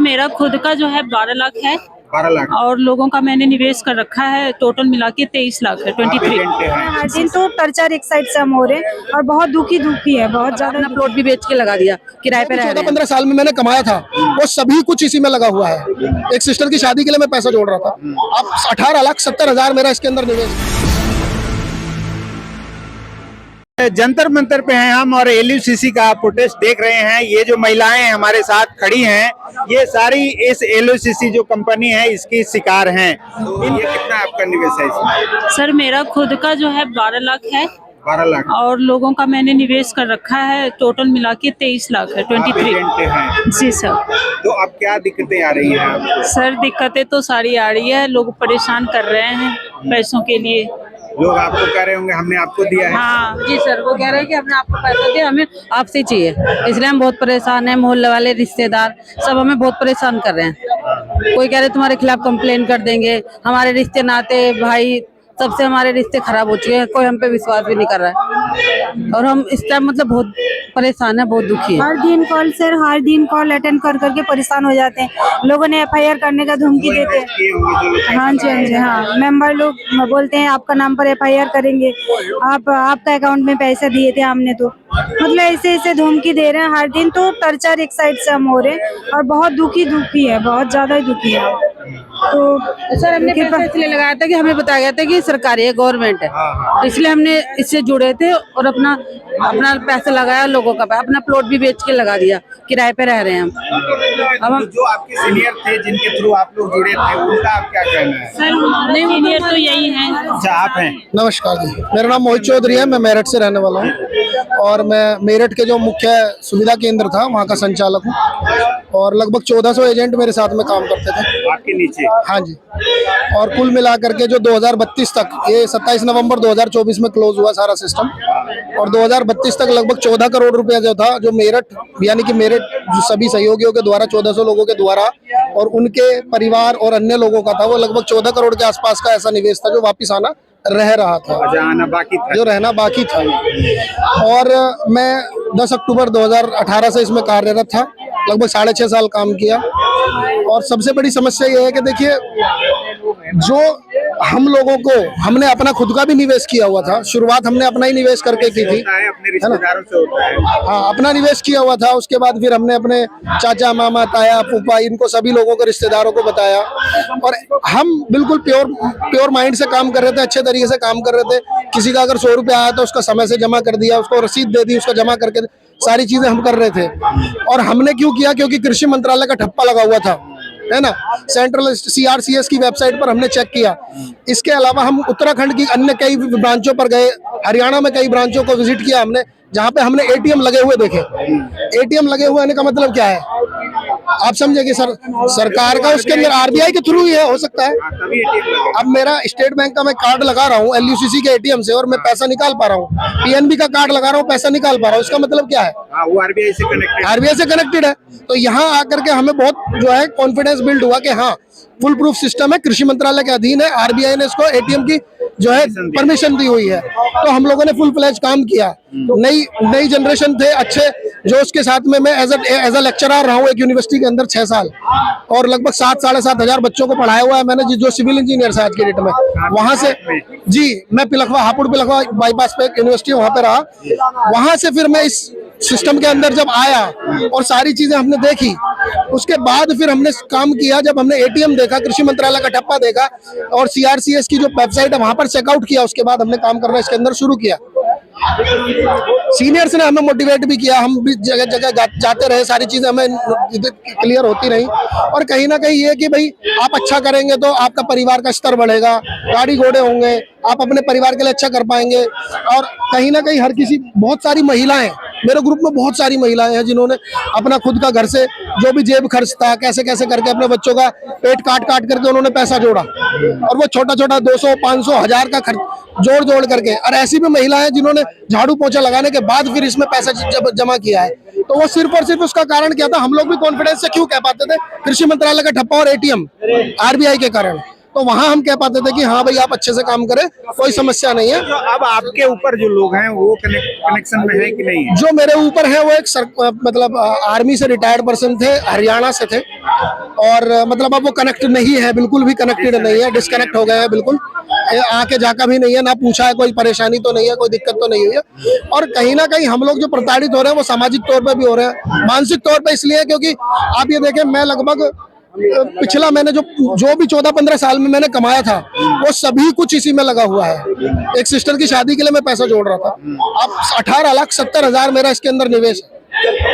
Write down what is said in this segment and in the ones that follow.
मेरा खुद का जो है 12 लाख है 12 लाख और लोगों का मैंने निवेश कर रखा है, टोटल मिला के 23 लाख है, 23। हर दिन तो टर्चर एक साइड से हम हो रहे हैं और बहुत दुखी है, बहुत ज्यादा। अपना प्लॉट भी बेच के लगा दिया, किराए पे रह रहे हैं। 14-15 साल में मैंने कमाया था वो सभी कुछ इसी में लगा हुआ है। एक सिस्टर की शादी के लिए मैं पैसा जोड़ रहा था, अब 18,70,000 मेरा इसके अंदर निवेश। जंतर मंतर पे हैं हम और एलयूसीसी का प्रोटेस्ट देख रहे हैं। ये जो महिलाएं हमारे साथ खड़ी हैं, ये सारी इस एलयूसीसी जो कंपनी है इसकी शिकार हैं। ये कितना आपका निवेश है इसमें? सर मेरा खुद का जो है 12 लाख है 12 लाख और लोगों का मैंने निवेश कर रखा है, टोटल मिला के 23 लाख है, 23। हैं। जी सर। तो अब क्या दिक्कतें आ रही हैं आपको? सर दिक्कतें तो सारी आ रही है, लोग परेशान कर रहे हैं पैसों के लिए। लोग आपको कह रहे होंगे हमने आपको दिया है। हाँ जी सर, वो कह रहे हैं कि हमने आपको पैसा दिया, हमें आपसे चाहिए, इसलिए हम बहुत परेशान हैं। मोहल्ले वाले, रिश्तेदार सब हमें बहुत परेशान कर रहे हैं। कोई कह रहे तुम्हारे खिलाफ कंप्लेन कर देंगे, हमारे रिश्ते नाते भाई सबसे हमारे रिश्ते खराब हो चुके हैं, कोई हम पे विश्वास भी नहीं कर रहा है और हम इस टाइम मतलब बहुत परेशान है, बहुत दुखी है। हर दिन कॉल अटेंड कर करके परेशान हो जाते हैं। लोगों ने FIR करने का धमकी देते हैं। हाँ जी हाँ, मेंबर लोग बोलते हैं आपका नाम पर FIR करेंगे, आपका अकाउंट में पैसा दिए थे हमने, तो मतलब ऐसे धमकी दे रहे हैं। हर दिन तो टर्चर एक साइड से हम हो रहे हैं और बहुत दुखी है, बहुत ज्यादा ही दुखी है। तो सर हमने पैसा इसलिए लगाया था कि हमें बताया गया था कि सरकारी है, गवर्नमेंट है, इसलिए हमने इससे जुड़े थे और अपना पैसा लगाया, लोगों का अपना प्लॉट भी बेच के लगा दिया, किराए पे रह रहे हैं हम। अब हम जो आपके सीनियर थे जिनके थ्रू आप लोग जुड़े थे, उनका आप क्या कहना है? सर सीनियर तो यही है। अच्छा आप हैं? नमस्कार जी, मेरा नाम मोहित चौधरी है, मैं मेरठ से रहने वाला हूँ और मैं मेरठ के जो मुख्य सुविधा केंद्र था वहाँ का संचालक हूँ और लगभग 1400 एजेंट मेरे साथ में काम करते थे आपके नीचे। हाँ जी, और कुल मिलाकर के जो 2032 तक, ये 27 नवंबर 2024 में क्लोज हुआ सारा सिस्टम, और 2032 तक लगभग 14 करोड़ रुपया जो था, जो मेरठ यानी कि मेरठ जो सभी सहयोगियों के द्वारा 1400 लोगों के द्वारा और उनके परिवार और अन्य लोगों का था, वो लगभग 14 करोड़ के आसपास का ऐसा निवेश था जो वापिस आना रह रहा था, आना बाकी था, जो रहना बाकी था। और मैं 10 अक्टूबर 2018 से इसमें कार्यरत था, लगभग 6.5 साल काम किया। और सबसे बड़ी समस्या ये है कि देखिए, जो हम लोगों को, हमने अपना खुद का भी निवेश किया हुआ था, शुरुआत हमने अपना ही निवेश करके की थी, अपने रिश्तेदारों से होता है। हाँ, अपना निवेश किया हुआ था। उसके बाद फिर हमने अपने चाचा, मामा, ताया, फूफा, इनको सभी लोगों को, रिश्तेदारों को बताया और हम बिल्कुल प्योर माइंड से काम कर रहे थे, अच्छे तरीके से काम कर रहे थे। किसी का अगर 100 रुपया आया तो उसका समय से जमा कर दिया, उसको रसीद दे दी, उसका जमा करके सारी चीजें हम कर रहे थे। और हमने क्यों किया? क्योंकि कृषि मंत्रालय का ठप्पा लगा हुआ था, है ना। सेंट्रल CRCS की वेबसाइट पर हमने चेक किया। इसके अलावा हम उत्तराखंड की अन्य कई ब्रांचों पर गए, हरियाणा में कई ब्रांचों को विजिट किया हमने, जहाँ पे हमने ATM लगे हुए देखे। ATM लगे हुए आने का मतलब क्या है? आप समझे कि सरकार का उसके अंदर RBI के थ्रू ही है, हो सकता है। अब मेरा स्टेट बैंक का मैं कार्ड लगा रहा हूँ LUCC के ATM से और मैं पैसा निकाल पा रहा हूँ, PNB का कार्ड लगा रहा हूँ, पैसा निकाल पा रहा हूँ, इसका मतलब क्या है? वो RBI से कनेक्टेड है। तो यहाँ आकर के हमें बहुत जो है कॉन्फिडेंस बिल्ड हुआ कि हाँ, फुल प्रूफ सिस्टम है, कृषि मंत्रालय के अधीन है, RBI ने इसको ATM की जो है परमिशन दी हुई है। तो हम लोगों ने फुल फ्लैज काम किया। नई जनरेशन थे अच्छे, जो उसके साथ में मैं एज अ लेक्चरर रहा हूँ एक यूनिवर्सिटी के अंदर 6 साल और लगभग 7-7.5 हजार बच्चों को पढ़ाया हुआ है मैंने, जो सिविल इंजीनियर है आज के डेट में। वहां से जी, मैं हापुड़ पिलखवा बाईपास पे एक यूनिवर्सिटी वहां पे रहा। वहां से फिर मैं इस सिस्टम के अंदर जब आया और सारी चीजें हमने देखी, उसके बाद फिर हमने काम किया। जब हमने ATM देखा, कृषि मंत्रालय का ठप्पा देखा और CRCS की जो वेबसाइट है वहां पर चेकआउट किया, उसके बाद हमने काम करना इसके अंदर शुरू किया। सीनियर्स ने हमें मोटिवेट भी किया, हम भी जगह जगह जाते रहे, सारी चीजें हमें क्लियर होती रही। और कहीं ना कहीं ये कि भाई आप अच्छा करेंगे तो आपका परिवार का स्तर बढ़ेगा, गाड़ी घोड़े होंगे, आप अपने परिवार के लिए अच्छा कर पाएंगे। और कहीं ना कहीं हर किसी, बहुत सारी महिलाएं, मेरे ग्रुप में बहुत सारी महिलाएं हैं जिन्होंने अपना खुद का घर से जो भी जेब खर्च था, कैसे कैसे करके अपने बच्चों का पेट काट करके उन्होंने पैसा जोड़ा और वो छोटा 200, 500, 1000 का खर्च जोड़ करके। और ऐसी भी महिला है जिन्होंने झाड़ू पोछा लगाने के बाद फिर इसमें पैसा जमा किया है। तो वो सिर्फ और सिर्फ उसका कारण क्या था? हम लोग भी कॉन्फिडेंस से क्यों कह पाते थे? कृषि मंत्रालय का ठप्पा और ATM RBI के कारण। तो वहाँ हम कह पाते थे कि हाँ भाई आप अच्छे से काम करें, कोई समस्या नहीं है। जो अब आपके ऊपर जो लोग हैं वो कनेक्शन में है कि नहीं है? जो मेरे ऊपर है वो एक मतलब आर्मी से रिटायर्ड पर्सन थे, हरियाणा से थे, और मतलब अब वो कनेक्ट नहीं है, बिल्कुल भी कनेक्टेड नहीं है, डिस्कनेक्ट हो गए हैं बिल्कुल। आके झाका भी नहीं है, ना पूछा है कोई परेशानी तो नहीं है, कोई दिक्कत तो नहीं हुई है। और कहीं ना कहीं हम लोग जो प्रताड़ित हो रहे हैं वो सामाजिक तौर पे भी हो रहे हैं, मानसिक तौर पे इसलिए क्योंकि आप ये देखें, मैं लगभग पिछला मैंने जो भी 14-15 साल में मैंने कमाया था वो सभी कुछ इसी में लगा हुआ है। एक सिस्टर की शादी के लिए मैं पैसा जोड़ रहा था, अब 18,70,000 मेरा इसके अंदर निवेश है।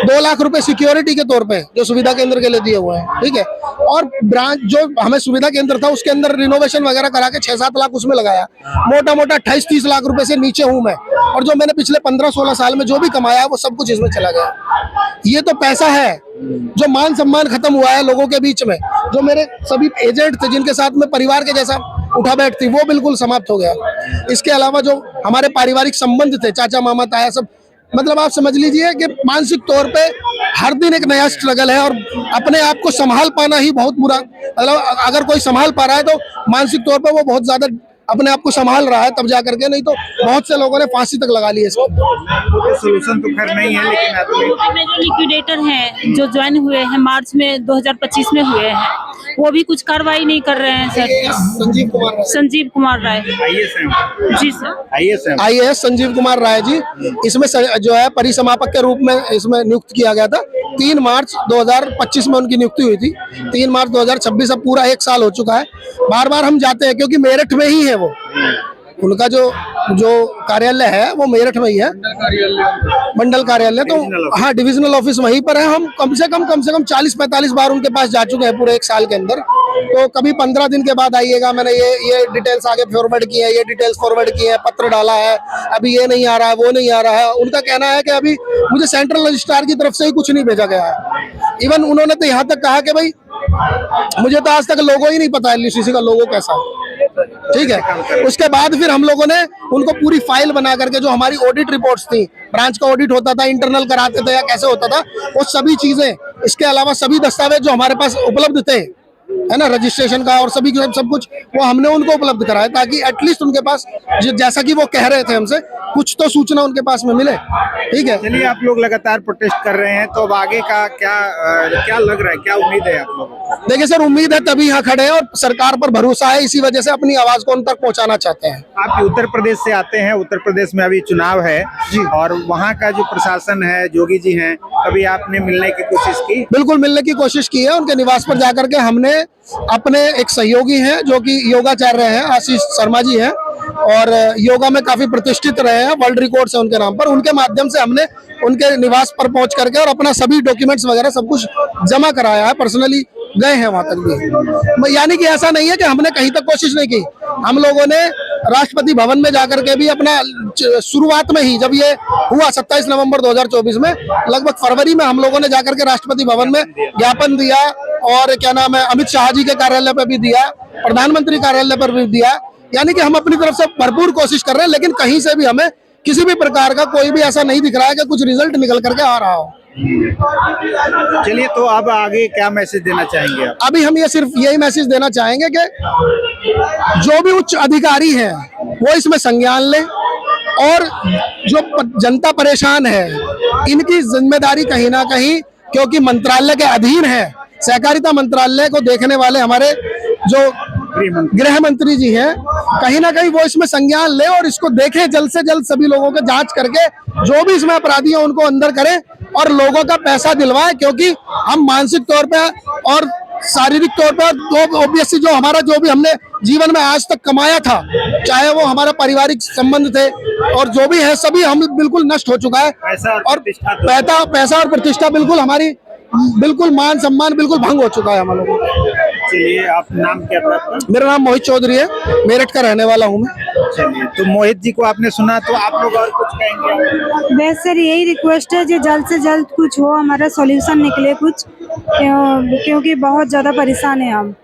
2 लाख रुपए सिक्योरिटी के तौर पे जो सुविधा केंद्र के लिए दिए हुए हैं, ठीक है। और ब्रांच जो हमें सुविधा केंद्र था उसके अंदर रिनोवेशन वगैरह करा के 6-7 लाख उसमें लगाया। मोटा मोटा 28-30 लाख रुपए से नीचे हूं मैं, और जो मैंने पिछले 15-16 साल में जो भी कमाया वो सब कुछ इसमें चला गया। ये तो पैसा है। जो मान सम्मान खत्म हुआ है लोगों के बीच में, जो मेरे सभी एजेंट थे जिनके साथ में परिवार के जैसा उठा बैठ थी, वो बिल्कुल समाप्त हो गया। इसके अलावा जो हमारे पारिवारिक संबंध थे, चाचा मामा ताया सब, मतलब आप समझ लीजिए कि मानसिक तौर पे हर दिन एक नया स्ट्रगल है, और अपने आप को संभाल पाना ही बहुत बुरा, मतलब अगर कोई संभाल पा रहा है तो मानसिक तौर पे वो बहुत ज्यादा अपने आप को संभाल रहा है तब जा करके, नहीं तो बहुत से लोगों ने फांसी तक लगा ली है। सोल्यूशन तो खैर नहीं है, लेकिन में जो लिक्विडेटर हैं जो ज्वाइन हुए हैं मार्च में 2025 में हुए हैं, वो भी कुछ कार्रवाई नहीं कर रहे हैं sir. Sanjeev Kumar Rai ji sir, IAS Sanjeev Kumar Rai ji, इसमें जो है परिसमापक के रूप में इसमें नियुक्त किया गया था। 3 मार्च 2025 में उनकी नियुक्ति हुई थी। 3 मार्च 2026 अब पूरा 1 साल हो चुका है। बार बार हम जाते हैं क्योंकि मेरठ में ही है वो, उनका जो कार्यालय है वो मेरठ में ही है, मंडल कार्यालय। तो हाँ, डिविजनल ऑफिस वहीं पर है। हम कम से कम 40-45 बार उनके पास जा चुके हैं पूरे 1 साल के अंदर। तो कभी 15 दिन के बाद आइएगा, मैंने ये डिटेल्स आगे फॉरवर्ड की है, ये डिटेल्स फॉरवर्ड की है, पत्र डाला है, अभी ये नहीं आ रहा है, वो नहीं आ रहा है। उनका कहना है कि अभी मुझे सेंट्रल रजिस्ट्रार की तरफ से ही कुछ नहीं भेजा गया है। इवन उन्होंने तो यहाँ तक कहा कि भाई मुझे तो आज तक लोगो ही नहीं पता LUCC का लोगो कैसा, ठीक है। उसके बाद फिर हम लोगों ने उनको पूरी फाइल बना करके, जो हमारी ऑडिट रिपोर्ट्स थी, ब्रांच का ऑडिट होता था, इंटरनल कराते थे या कैसे होता था, वो सभी चीजें, इसके अलावा सभी दस्तावेज जो हमारे पास उपलब्ध थे, है ना, रजिस्ट्रेशन का और सभी सब कुछ, वो हमने उनको उपलब्ध कराया ताकि एटलीस्ट उनके पास जैसा कि वो कह रहे थे हमसे, कुछ तो सूचना उनके पास में मिले, ठीक है। चलिए, आप लोग लगातार प्रोटेस्ट कर रहे हैं, तो अब आगे का क्या लग रहा है, क्या उम्मीद है आप लोगों को? देखिए सर, उम्मीद है तभी यहाँ खड़े हैं और सरकार पर भरोसा है, इसी वजह से अपनी आवाज को उन तक पहुँचाना चाहते हैं। आप उत्तर प्रदेश से आते हैं, उत्तर प्रदेश में अभी चुनाव है जी, और वहाँ का जो प्रशासन है, जोगी जी हैं, कभी आपने मिलने की कोशिश की? बिल्कुल मिलने की कोशिश की है। उनके निवास पर जाकर के हमने अपने एक सहयोगी हैं जो कि योगाचार्य हैं, आशीष शर्मा जी हैं, और योगा में काफी प्रतिष्ठित रहे हैं, वर्ल्ड रिकॉर्ड्स है उनके नाम पर। उनके माध्यम से हमने उनके निवास पर पहुंच करके और अपना सभी डॉक्यूमेंट्स वगैरह सब कुछ जमा कराया है, पर्सनली गए हैं वहां तक भी। यानी कि ऐसा नहीं है कि हमने कहीं तक कोशिश नहीं की। हम लोगों ने राष्ट्रपति भवन में जाकर के भी अपना शुरुआत में ही, जब ये हुआ 27 नवंबर 2024 में, लगभग फरवरी में हम लोगों ने जाकर के राष्ट्रपति भवन में ज्ञापन दिया, और क्या नाम है, अमित शाह जी के कार्यालय पर भी दिया, प्रधानमंत्री कार्यालय पर भी दिया। यानी कि हम अपनी तरफ से भरपूर कोशिश कर रहे हैं, लेकिन कहीं से भी हमें किसी भी प्रकार का कोई भी ऐसा नहीं दिख रहा है कि कुछ रिजल्ट निकल करके आ रहा हो। चलिए, तो अब आगे क्या मैसेज देना चाहेंगे आप? अभी हम ये सिर्फ यही मैसेज देना चाहेंगे कि जो भी उच्च अधिकारी हैं वो इसमें संज्ञान लें, और जो जनता परेशान है इनकी जिम्मेदारी कहीं ना कहीं, क्योंकि मंत्रालय के अधीन है, सहकारिता मंत्रालय को देखने वाले हमारे जो गृह मंत्री जी हैं, कहीं ना कहीं वो इसमें संज्ञान ले और इसको देखें, जल्द से जल्द सभी लोगों के जांच करके जो भी इसमें अपराधी हैं उनको अंदर करें और लोगों का पैसा दिलवाएं। क्योंकि हम मानसिक तौर पे और शारीरिक तौर पर तो ऑब्वियसली जो हमारा जो भी हमने जीवन में आज तक कमाया था, चाहे वो हमारा पारिवारिक संबंध थे और जो भी है, सभी हम बिल्कुल नष्ट हो चुका है। और पैसा और प्रतिष्ठा बिल्कुल हमारी, बिल्कुल मान सम्मान बिल्कुल भंग हो चुका है हम लोगों को। चलिए, आप नाम क्या था? मेरा नाम मोहित चौधरी है, मेरठ का रहने वाला हूँ मैं। चलिए, तो मोहित जी को आपने सुना, तो आप लोग और कुछ कहेंगे? बस सर यही रिक्वेस्ट है कि जल्द से जल्द कुछ हो, हमारा सॉल्यूशन निकले कुछ। क्योंकि बहुत ज़्यादा परेशान है हम।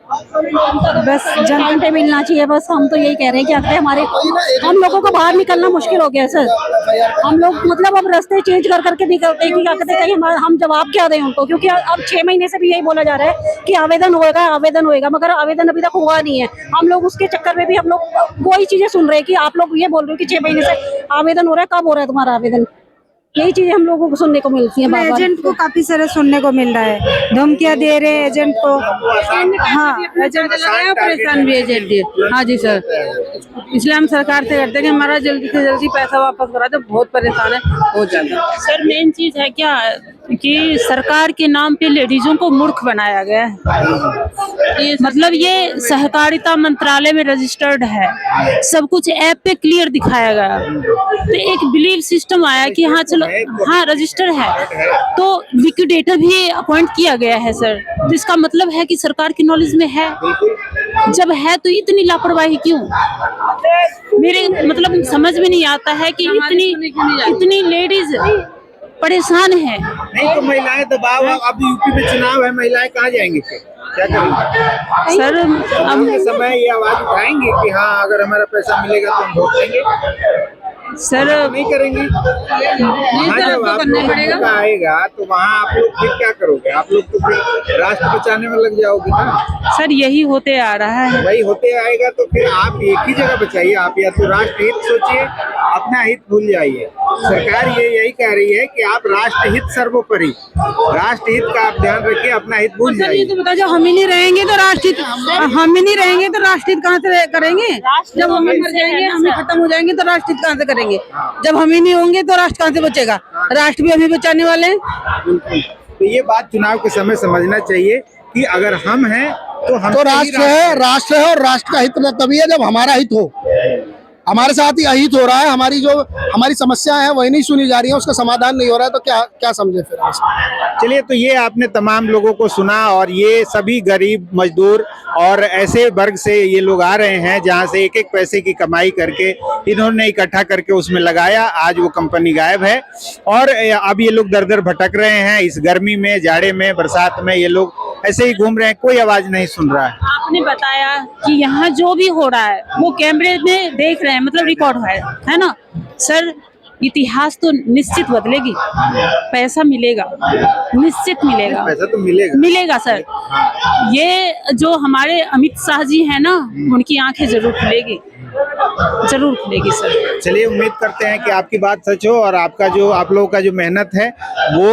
बस टाइम पे मिलना चाहिए, बस हम तो यही कह रहे हैं कि अगर हमारे हम लोगों को बाहर निकलना मुश्किल हो गया है सर। हम लोग मतलब अब रास्ते चेंज कर करके निकलते हैं कि क्या कहते हैं, हम जवाब क्या दें उनको, क्योंकि अब 6 महीने से भी यही बोला जा रहा है कि आवेदन होएगा, मगर आवेदन अभी तक हुआ नहीं है। हम लोग उसके चक्कर में भी हम लोग वही चीजें सुन रहे हैं कि आप लोग ये बोल रहे हो कि 6 महीने से आवेदन हो रहा है, कब हो रहा है तुम्हारा आवेदन। यही चीजें हम लोगों को सुनने को मिलती है। बार-बार एजेंट को काफी सारा सुनने को मिल रहा है, धमकियां दे रहे हैं एजेंट को। हाँ, एजेंट लगाया, परेशान भी एजेंट दिए। हाँ जी सर, इसलिए हम सरकार से करते हैं कि हमारा जल्दी से जल्दी पैसा वापस करा दे, बहुत परेशान है, बहुत ज्यादा। सर मेन चीज है क्या कि सरकार के नाम पे लेडीजों को मूर्ख बनाया गया है। मतलब ये सहकारिता मंत्रालय में रजिस्टर्ड है, सब कुछ ऐप पे क्लियर दिखाया गया, तो एक बिलीव सिस्टम आया कि हाँ चलो हाँ रजिस्टर है, तो लिक्विडेटर भी अपॉइंट किया गया है सर। तो इसका मतलब है कि सरकार की नॉलेज में है, जब है तो इतनी लापरवाही क्यों? मेरे मतलब समझ में नहीं आता है कि इतनी लेडीज परेशान है। नहीं तो महिलाएं दबाव, अब यूपी में चुनाव है, महिलाएं कहाँ जाएंगी फिर, क्या करेंगी? सर अब के समय ये आवाज उठाएंगे कि हाँ अगर हमारा पैसा मिलेगा तो हम वोट देंगे। सर नहीं करेंगी। वहाँ जब आपको आएगा तो वहाँ आप लोग फिर क्या करोगे? आप लोग तो फिर राष्ट्र बचाने में लग जाओगे ना। सर यही होते आ रहा है। वही होते आएगा तो फिर आप एक ही जगह बचाइए, आप या तो राष्ट्र हित सोचिए, अपना हित भूल जाइए। सरकार ये यही कह रही है कि आप राष्ट्र हित सर्वोपरि, राष्ट्र हित का आप ध्यान रखिए, अपना हित भूल जाइए। तो बता, जब हम ही नहीं रहेंगे तो राष्ट्रहित, हम ही नहीं रहेंगे तो राष्ट्रहित कहाँ से करेंगे? जब हम मर जाएंगे, हम ही खत्म हो जाएंगे तो राष्ट्रहित कहाँ से करेंगे? जब हम ही नहीं होंगे तो राष्ट्र कहाँ से बचेगा? राष्ट्र भी हम ही बचाने वाले हैं। बिल्कुल, तो ये बात चुनाव के समय समझना चाहिए कि अगर हम हैं तो हम तो राष्ट्र है और राष्ट्र का हित तभी है जब हमारा हित हो। हमारे साथ ही अहित हो रहा है, हमारी समस्याएं हैं वही नहीं सुनी जा रही है, उसका समाधान नहीं हो रहा है, तो क्या समझे फिर? चलिए, तो ये आपने तमाम लोगों को सुना, और ये सभी गरीब मजदूर और ऐसे वर्ग से ये लोग आ रहे हैं जहां से एक एक पैसे की कमाई करके इन्होंने इकट्ठा करके उसमें लगाया। आज वो कंपनी गायब है और अब ये लोग दर दर भटक रहे हैं। इस गर्मी में, जाड़े में, बरसात में ये लोग ऐसे ही घूम रहे हैं, कोई आवाज नहीं सुन रहा है। आपने बताया कि यहाँ जो भी हो रहा है वो कैमरे में देख रहे हैं, मतलब रिकॉर्ड है ना सर। इतिहास तो निश्चित बदलेगी, पैसा मिलेगा, निश्चित मिलेगा, पैसा तो मिलेगा सर। ये जो हमारे अमित शाह जी हैं ना, उनकी आंखें जरूर खुलेगी सर। चलिए, उम्मीद करते हैं कि आपकी बात सच हो और आप लोगों का जो मेहनत है वो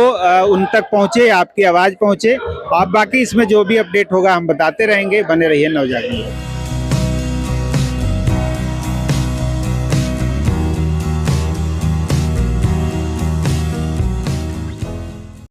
उन तक पहुंचे, आपकी आवाज पहुंचे। आप बाकी इसमें जो भी अपडेट होगा हम बताते रहेंगे। बने रहिए नवजागरण।